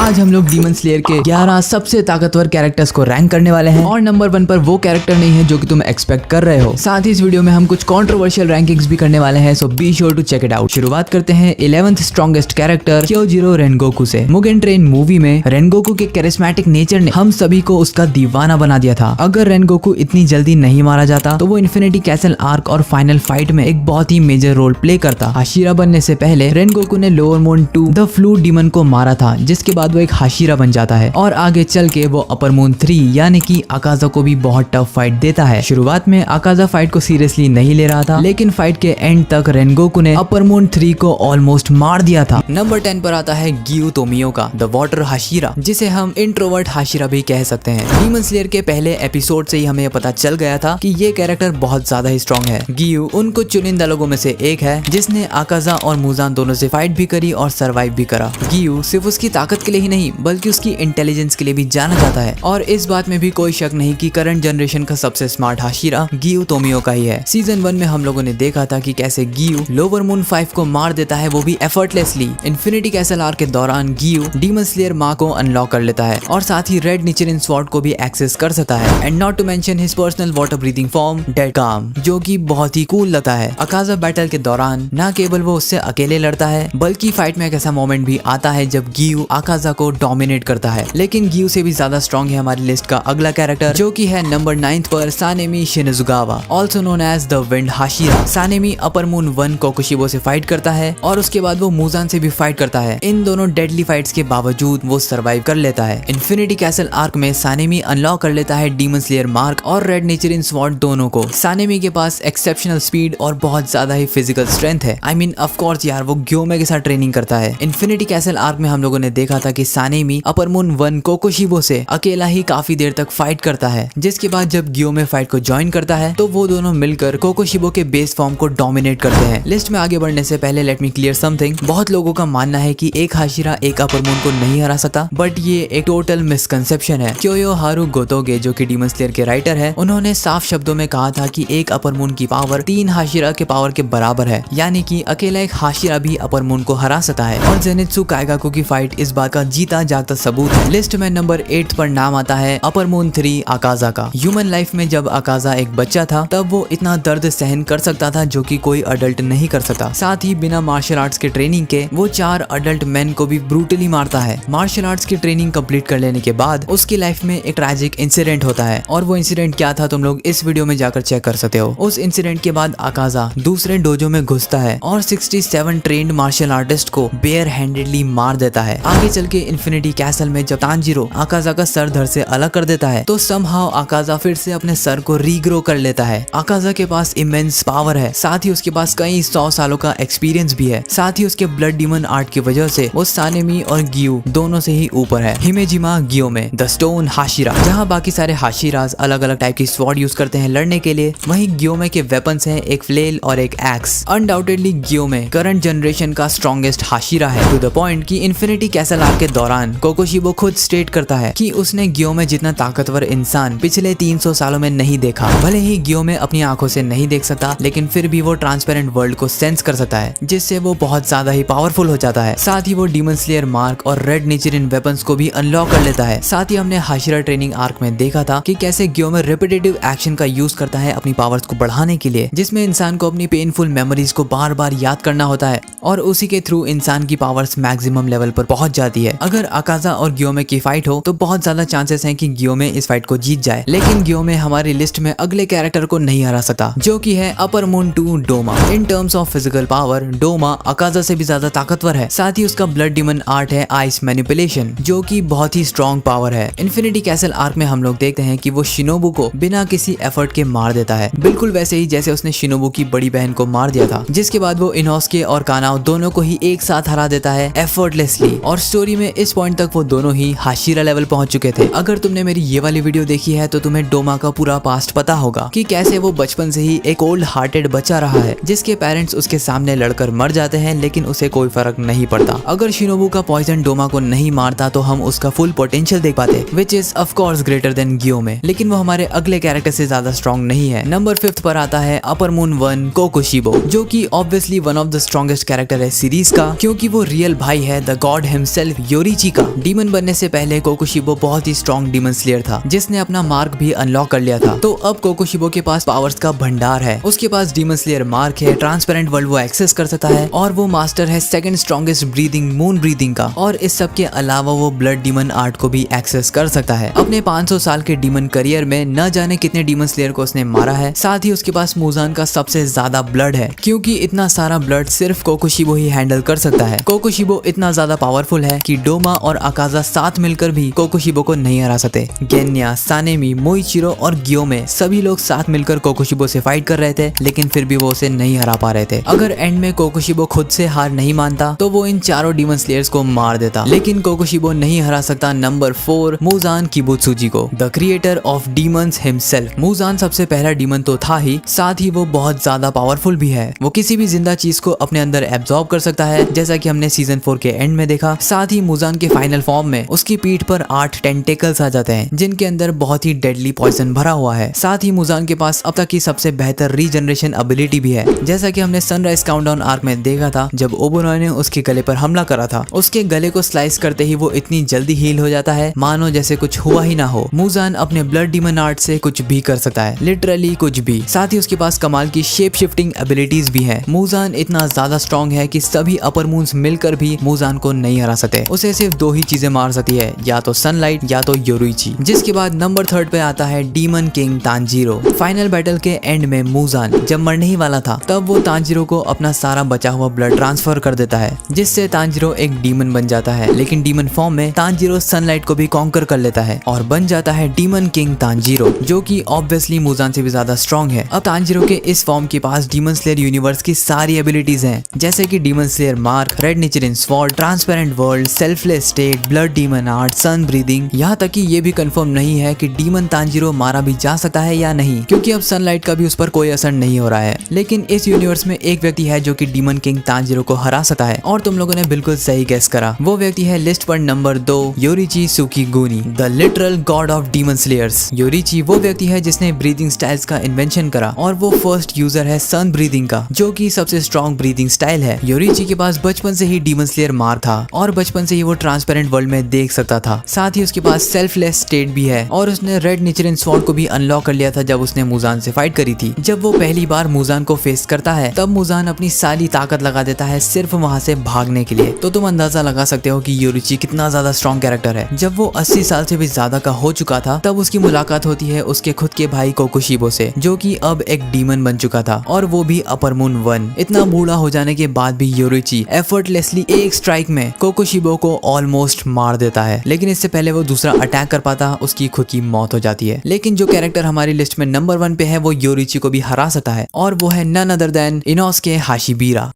आज हम लोग डीमन स्लेयर के 11 सबसे ताकतवर कैरेक्टर्स को रैंक करने वाले हैं और नंबर 1 पर वो कैरेक्टर नहीं है जो कि तुम एक्सपेक्ट कर रहे हो। साथ ही इस वीडियो में हम कुछ कंट्रोवर्शियल रैंकिंग्स भी करने वाले हैं, so be sure to check it out. शुरुआत करते हैं 11th strongest character Kyojuro Rengoku से। मुगेन ट्रेन मूवी में रेनगोकू के कैरिस्मेटिक नेचर ने हम सभी को उसका दीवाना बना दिया था। अगर रेनगोकू इतनी जल्दी नहीं मारा जाता तो वो इन्फिनिटी कैसल आर्क और फाइनल फाइट में एक बहुत ही मेजर रोल प्ले करता। हाशिरा बनने से पहले रेनगोकू ने lower moon 2 the flu demon को मारा था, जिसके बाद वो एक हाशिरा बन जाता है और आगे चल के वो अपर मून 3 यानी कि अकाजा को भी बहुत टफ फाइट देता है। शुरुआत में अकाजा फाइट को सीरियसली नहीं ले रहा था, लेकिन फाइट के एंड तक रेनगोकू ने अपर मून 3 को ऑलमोस्ट मार दिया था। नंबर 10 पर आता है गियू तोमियो का द वाटर हाशिरा, जिसे हम इंट्रोवर्ट हाशिरा भी कह सकते हैं। डीमन स्लेयर के पहले एपिसोड से ही हमें पता चल गया था कि ये कैरेक्टर बहुत ज्यादा ही स्ट्रॉन्ग है। गियू उन कुछ चुनिंदा लोगों में से एक है जिसने अकाजा और मुजान दोनों से फाइट भी करी और सरवाइव भी करा। गियू सिर्फ उसकी ताकत के लिए ही नहीं बल्कि उसकी इंटेलिजेंस के लिए भी जाना जाता है और इस बात में भी कोई शक नहीं कि करंट जनरेशन का सबसे स्मार्ट हाशिरा गियू तोमियो का ही है। सीजन 1 में हम लोगों ने देखा था कि कैसे गियू लोअर मून 5 को मार देता है, वो भी एफर्टलेसली। इन्फिनिटी कैसल आर्क के दौरान गियू डीमन स्लेयर माँ को अनलॉक कर लेता है और साथ ही रेड निचरिन स्वॉर्ड को भी एक्सेस कर सकता है। And not to mention his personal water breathing form dead calm, जो कि बहुत ही कूल लगता है। अकाजा बैटल के दौरान ना केवल वो उससे अकेले लड़ता है बल्कि फाइट में एक ऐसा मोमेंट भी आता है जब गियू अकाजा को डोमिनेट करता है। लेकिन गियू से भी ज्यादा स्ट्रॉन्ग है हमारी लिस्ट का अगला कैरेक्टर, जो कि है नंबर 9 पर Sanemi Shinazugawa, also known as the wind Hashira. Sanemi upper moon 1 Kokushibo से फाइट करता है और उसके बाद वो मुजान से भी फाइट करता है। इन दोनों डेडली फाइट्स के बावजूद वो सर्वाइव कर लेता है। इन्फिनिटी कैसल आर्क में सानेमी अनलॉक कर लेता है डीमन स्लेयर मार्क और रेड निचरिन स्वॉर्ड दोनों को। सानेमी के पास एक्सेप्शनल स्पीड और बहुत ज्यादा ही फिजिकल स्ट्रेंथ है। आई मीन ऑफ कोर्स यार, वो ग्योमे के साथ ट्रेनिंग करता है। इन्फिनिटी कैसल आर्क में हम लोगों ने देखा था कि सानेमी अपर मून 1 कोकोशिबो से अकेला ही काफी देर तक फाइट करता है, जिसके बाद जब ग्योमे फाइट को ज्वाइन करता है तो वो दोनों मिलकर कोकोशिबो के बेस फॉर्म को डोमिनेट करते हैं। लिस्ट में आगे बढ़ने से पहले लेट मी क्लियर समथिंग। बहुत लोगों का मानना है कि एक हाशिरा एक अपर मून को नहीं हरा सकता, बट ये एक टोटल मिसकंसेप्शन है। क्योयोहारू गोतोगे जो कि डीमन स्लेयर के राइटर है, उन्होंने साफ शब्दों में कहा था कि एक अपर मून की पावर 3 हाशिरा के पावर के बराबर है, यानी कि अकेला एक हाशिरा भी अपर मून को हरा सकता है। और जेनित्सु काइगाकू की फाइट इस बात का जीता जागता सबूत है। लिस्ट में नंबर 8 पर नाम आता है अपर मून 3 अकाजा का। ह्यूमन लाइफ में जब अकाजा एक बच्चा था तब वो इतना दर्द सहन कर सकता था जो कि कोई अडल्ट नहीं कर सकता। साथ ही बिना मार्शल आर्ट्स के ट्रेनिंग के वो 4 अडल्ट मैन को भी ब्रूटली मारता है। मार्शल आर्ट्स की ट्रेनिंग कंप्लीट कर लेने के बाद उसकी लाइफ में एक ट्रैजिक इंसिडेंट होता है और वो इंसिडेंट क्या था तुम लोग इस वीडियो में जाकर चेक कर सकते हो। उस इंसिडेंट के बाद अकाजा दूसरे डोजो में घुसता है और 67 ट्रेन्ड मार्शल आर्टिस्ट को बेयर हैंडेडली मार देता है। आगे चल के इन्फिनिटी कैसल में जब तांजीरो अकाजा का सर धड़ से अलग कर देता है तो समहाउ अकाजा फिर से अपने सर को रीग्रो कर लेता है। अकाजा के पास इमेंस पावर है, साथ ही उसके पास कई 100 सालों का एक्सपीरियंस भी है। साथ ही उसके ब्लड डीमन आर्ट की वजह से वो सानेमी और गियू दोनों से ही ऊपर है। हिमेजिमा गियोमे द स्टोन हाशिरा, जहाँ बाकी सारे हाशिराज अलग अलग टाइप की स्वॉर्ड यूज करते हैं लड़ने के लिए, वहीं गियोमे के वेपन्स हैं एक फ्लेल और एक एक्स। अनडाउटेडली गियोमे करंट जनरेशन का स्ट्रॉन्गेस्ट हाशिरा है, टू द पॉइंट कि इन्फिनिटी कैसल आर्क के दौरान कोकोशिबो खुद स्टेट करता है कि उसने गियोमे जितना ताकतवर इंसान पिछले 300 सालों में नहीं देखा। भले ही गियोमे अपनी आंखों से नहीं देख सकता, लेकिन फिर भी वो ट्रांसपेरेंट वर्ल्ड को सेंस कर सकता है, जिससे वो बहुत ज्यादा ही पावरफुल हो जाता है। साथ ही वो डीमन स्लेयर मार्क और रेड निचरिन वेपन्स को भी अनलॉक कर लेता है। साथ ही हमने हाशिरा ट्रेनिंग आर्क में देखा था कि कैसे गियोमे रिपीटेटिव एक्शन का यूज करता है अपनी पावर्स को बढ़ाने के लिए, जिसमें इंसान को अपनी पेनफुल मेमोरीज को बार बार याद करना होता है और उसी के थ्रू इंसान की पावर्स मैक्सिमम लेवल पर पहुंच जाती है। अगर अकाजा और गियोमे की फाइट हो तो बहुत ज्यादा चांसेस हैं कि गियोमे इस फाइट को जीत जाए, लेकिन गियोमे हमारी लिस्ट में अगले कैरेक्टर को नहीं हरा सकता, जो कि है upper moon 2 Doma. In terms of physical power Doma Akaza से भी ज्यादा ताकतवर है। साथ ही उसका ब्लड डीमन आर्ट है आइस मैनिपुलेशन, जो कि बहुत ही स्ट्रॉन्ग पावर है। इन्फिनिटी कैसल आर्क में हम लोग देखते हैं कि वो शिनोबू को बिना किसी एफर्ट के मार देता है, बिल्कुल वैसे ही जैसे उसने शिनोबू की बड़ी बहन को मार दिया था, जिसके बाद वो इनोस्के और कानाओ दोनों को ही एक साथ हरा देता है एफर्टलेसली। और स्टोरी में इस पॉइंट तक वो दोनों ही हाशिरा लेवल पहुंच चुके थे। अगर तुमने मेरी ये वाली वीडियो देखी है तो तुम्हें डोमा का पूरा पास्ट पता होगा कि कैसे वो बचपन से ही एक ओल्ड हार्टेड बच्चा रहा है, जिसके पेरेंट्स उसके सामने लड़कर मर जाते हैं, लेकिन उसे कोई फर्क नहीं पड़ता। अगर शिनोबू का पॉइजन डोमा को नहीं मारता तो हम उसका फुल पोटेंशियल देख पाते, which is of course greater than Gyomei, लेकिन वो हमारे अगले कैरेक्टर से ज्यादा स्ट्रॉन्ग नहीं है। नंबर 5 पर आता है अपर मून 1 कोकोशिबो, जो कि obviously one of the strongest character है सीरीज का, क्योंकि वो रियल भाई है द गॉड हिमसेल्फ योरीची का। डीमन बनने से पहले कोकोशिबो बहुत ही स्ट्रॉन्ग डीमन स्लेयर था जिसने अपना मार्क भी अनलॉक कर लिया था। तो अब कोकोशिबो के पास पावर्स का भंडार है। उसके पास डीमन स्लेयर मार्क है, ट्रांसपेरेंट वर्ल्ड वो एक्सेस कर सकता है और वो मास्टर है second strongest breathing moon breathing का। और इस सब के अलावा वो ब्लड डीमन आर्ट को भी एक्सेस कर सकता है। अपने 500 साल के डीमन करियर में न जाने कितने डीमन स्लेयर को उसने मारा है। साथ ही उसके पास मुजान का सबसे ज्यादा ब्लड है क्योंकि इतना सारा ब्लड सिर्फ कोकोशिबो ही हैंडल कर सकता है। कोकोशिबो इतना ज्यादा पावरफुल है कि डोमा और अकाजा साथ मिलकर भी कोकोशिबो को नहीं हरा सकते। गेन्या, सानेमी, मोइचिरो और ग्योमे सभी लोग साथ मिलकर कोकोशिबो से फाइट कर रहे थे लेकिन फिर भी वो उसे नहीं हरा पा रहे थे। अगर एंड में कोकोशिबो खुद से हार नहीं मानता तो वो इन चारों डीमन स्लेयर्स को मार देता। लेकिन कोकोशिबो नहीं हरा सकता नंबर 4 मुजान किबुत्सुजी को, the creator of demons himself. Muzan सबसे पहला डीमन तो था ही, साथ ही वो बहुत ज्यादा पावरफुल भी है। वो किसी भी जिंदा चीज को अपने अंदर एब्जॉर्ब कर सकता है जैसा कि हमने सीजन 4 के एंड में देखा। साथ ही मुजान के फाइनल फॉर्म में उसकी पीठ पर 8 टेंटेकल्स आ जाते हैं जिनके अंदर बहुत ही डेडली पॉइजन भरा हुआ है। साथ ही मुजान के पास अब तक की सबसे बेहतर रीजनरेशन एबिलिटी भी है जैसा कि हमने सनराइज काउंटडाउन आर्क में देखा था। जब ओबेरॉय ने उसके गले पर हमला करा था, उसके गले को स्लाइस करते ही वो इतनी जल्दी हील हो जाता है मानो जैसे कुछ हुआ ही ना हो। मुजान अपने ब्लड डीमन आर्ट से कुछ भी कर सकता है, लिटरली कुछ भी। साथ ही उसके पास कमाल की शेप शिफ्टिंग एबिलिटीज भी है। मुजान इतना ज्यादा स्ट्रॉन्ग है कि सभी अपर मून्स मिलकर भी मुजान को नहीं हरा सकते। उसे सिर्फ 2 ही चीजें मार सकती है, या तो सनलाइट या तो योरुइची। जिसके बाद नंबर 3 पे आता है demon king Tanjiro. Final battle के एंड में मुजान जब मरने ही वाला था तब वो तांजीरो को अपना सारा बचा हुआ ब्लड ट्रांसफर कर देता है जिससे तांजीरो एक डीमन बन जाता है। लेकिन डीमन फॉर्म में तांजीरो सनलाइट को भी कॉन्कर कर लेता है और बन जाता है डीमन किंग तांजीरो, जो कि ऑब्वियसली मुजान से भी ज्यादा स्ट्रॉन्ग है। अब तांजीरो के इस फॉर्म के पास डीमन स्लेयर यूनिवर्स की सारी एबिलिटीज हैं जैसे कि demon slayer mark, red nature sword, transparent world, selfless state, blood demon art, sun breathing. यहाँ तक कि ये भी कंफर्म नहीं है कि डीमन तांजीरो मारा भी जा सकता है या नहीं क्योंकि अब सनलाइट का भी उस पर कोई असर नहीं हो रहा है। लेकिन इस यूनिवर्स में एक व्यक्ति है जो कि डीमन किंग तांजीरो को हरा सकता है और तुम लोगों ने बिल्कुल सही गेस करा। वो व्यक्ति है लिस्ट पर number 2 Yoriichi Tsugikuni, the literal god of demon slayers. Yoriichi वो व्यक्ति है जिसने ब्रीदिंग स्टाइल्स का इन्वेंशन करा और वो फर्स्ट यूजर है सन ब्रीदिंग का, जो कि सबसे स्ट्रॉन्ग ब्रीदिंग स्टाइल है। योरिची के पास बचपन से ही डीमन स्लेयर मार था और बचपन से ही वो ट्रांसपेरेंट वर्ल्ड में देख सकता था। साथ ही उसके पास सेल्फलेस स्टेट भी है और उसने रेड नेचर स्वॉर्ड को भी अनलॉक कर लिया था जब उसने मुजान से फाइट करी थी। जब वो पहली बार मुजान को फेस करता है तब मुजान अपनी सारी ताकत लगा देता है सिर्फ वहां से भागने के लिए। तो तुम अंदाजा लगा सकते हो कि योरिची कितना ज्यादा स्ट्रॉन्ग कैरेक्टर है। जब वो 80 साल से भी ज्यादा का हो चुका था तब उसकी मुलाकात होती है उसके खुद के भाई कोकोशिबो से, जो कि अब एक डीमन बन चुका था और वो भी अपर मून 1। इतना बूढ़ा हो जाने के बाद भी योरिची एफर्टलेसली एक स्ट्राइक में कोकोशिबो को ऑलमोस्ट मार देता है। लेकिन इससे पहले वो दूसरा अटैक कर पाता उसकी खुद की मौत हो जाती है। लेकिन जो कैरेक्टर हमारी लिस्ट में नंबर 1 पे है वो योरिची को भी हरा सकता है और वो है नन अदर देन इनोसुके हाशिबिरा।